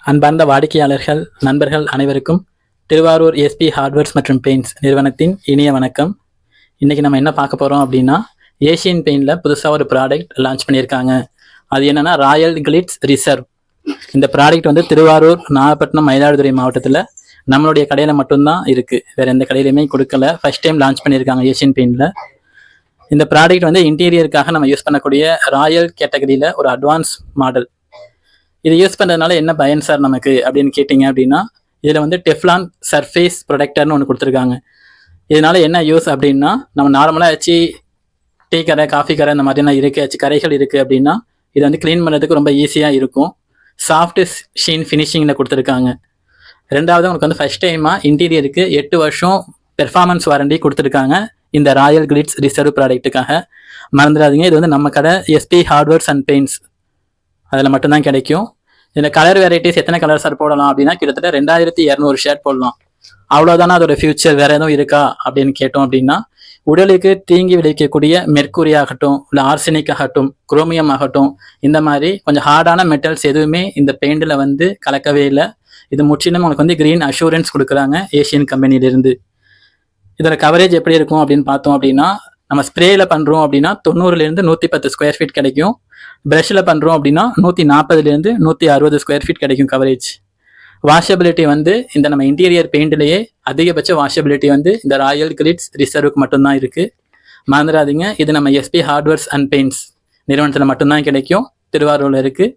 அன்பார்ந்த வாடிக்கையாளர்கள் நண்பர்கள் அனைவருக்கும் திருவாரூர் எஸ்பி ஹார்ட்வேர்ஸ் மற்றும் பெயிண்ட்ஸ் நிறுவனத்தின் இனிய வணக்கம். இன்றைக்கி நம்ம என்ன பார்க்க போகிறோம் அப்படின்னா, ஏஷியன் பெயிண்டில் புதுசாக ஒரு ப்ராடக்ட் லான்ச் பண்ணியிருக்காங்க. அது என்னென்னா ராயல் கிளிட்ஸ் ரிசர்வ். இந்த ப்ராடக்ட் வந்து திருவாரூர், நாகப்பட்டினம், மயிலாடுதுறை மாவட்டத்தில் நம்மளுடைய கடையில் மட்டும்தான் இருக்குது. வேறு எந்த கடையிலையுமே கொடுக்கல. ஃபர்ஸ்ட் டைம் லான்ச் பண்ணியிருக்காங்க ஏஷியன் பெயிண்டில். இந்த ப்ராடக்ட் வந்து இன்டீரியருக்காக நம்ம யூஸ் பண்ணக்கூடிய ராயல் கேட்டகரியில் ஒரு அட்வான்ஸ் மாடல். இது யூஸ் பண்ணுறதுனால என்ன பயன் சார் நமக்கு அப்படின்னு கேட்டிங்க அப்படின்னா, இதில் வந்து டெஃப்லான் சர்ஃபேஸ் ப்ரொடெக்டர்னு ஒன்று கொடுத்துருக்காங்க. இதனால் என்ன யூஸ் அப்படின்னா, நம்ம நார்மலாக வச்சு டீ கரை, காஃபி கரை இந்த மாதிரிலாம் இருக்குது, வச்சு கரைகள் இருக்குது அப்படின்னா இதை வந்து க்ளீன் பண்ணுறதுக்கு ரொம்ப ஈஸியாக இருக்கும். சாஃப்ட் ஷீன் ஃபினிஷிங்கில் கொடுத்துருக்காங்க. ரெண்டாவது உங்களுக்கு வந்து ஃபர்ஸ்ட் டைமாக இன்டீரியருக்கு 8 வருஷம் பெர்ஃபார்மன்ஸ் வாரண்டி கொடுத்துருக்காங்க இந்த ராயல் கிளிட்ஸ் ரிசர்வ் ப்ராடக்ட்டுக்காக. மறந்துடாதீங்க, இது வந்து நம்ம கடை எஸ்பி ஹார்ட்வேர்ஸ் அண்ட் பெயிண்ட்ஸ் அதில் மட்டும்தான் கிடைக்கும். இதில் கலர் வெரைட்டிஸ் எத்தனை கலர் சார் போடலாம் அப்படின்னா, கிட்டத்தட்ட 2200 ஷேட் போடலாம். அவ்வளோதானே அதோட ஃபியூச்சர், வேறு எதுவும் இருக்கா அப்படின்னு கேட்டோம் அப்படின்னா, உடலுக்கு தீங்கி விளைவிக்கக்கூடிய மெர்க்குரி ஆகட்டும், இல்லை ஆர்சனிக் ஆகட்டும், குரோமியம் ஆகட்டும், இந்த மாதிரி கொஞ்சம் ஹார்டான மெட்டல்ஸ் எதுவுமே இந்த பெயிண்டில் வந்து கலக்கவே இல்லை. இது முற்றிலும் உங்களுக்கு வந்து கிரீன் அஷூரன்ஸ் கொடுக்குறாங்க ஏஷியன் கம்பெனியிலிருந்து. இதோட கவரேஜ் எப்படி இருக்கும் அப்படின்னு பார்த்தோம் அப்படின்னா, நம்ம ஸ்ப்ரேயில் பண்ணுறோம் அப்படின்னா 90லேருந்து 110 ஸ்கொயர் ஃபீட் கிடைக்கும். ப்ரஷில் பண்ணுறோம் அப்படின்னா 140லேருந்து 160 ஸ்கொயர் ஃபீட் கிடைக்கும் கவரேஜ். வாஷபிலிட்டி வந்து இந்த நம்ம இன்டீரியர் பெயிண்ட்லேயே அதிகபட்ச வாஷபிலிட்டி வந்து இந்த ராயல் கிளிட்ஸ் ரிசர்வுக்கு மட்டும்தான் இருக்குது. மறந்துடாதீங்க, இது நம்ம எஸ்பி ஹார்ட்வேர்ஸ் அண்ட் பெயிண்ட்ஸ் நிறுவனத்தில் மட்டும்தான் கிடைக்கும். திருவாரூரில் இருக்குது.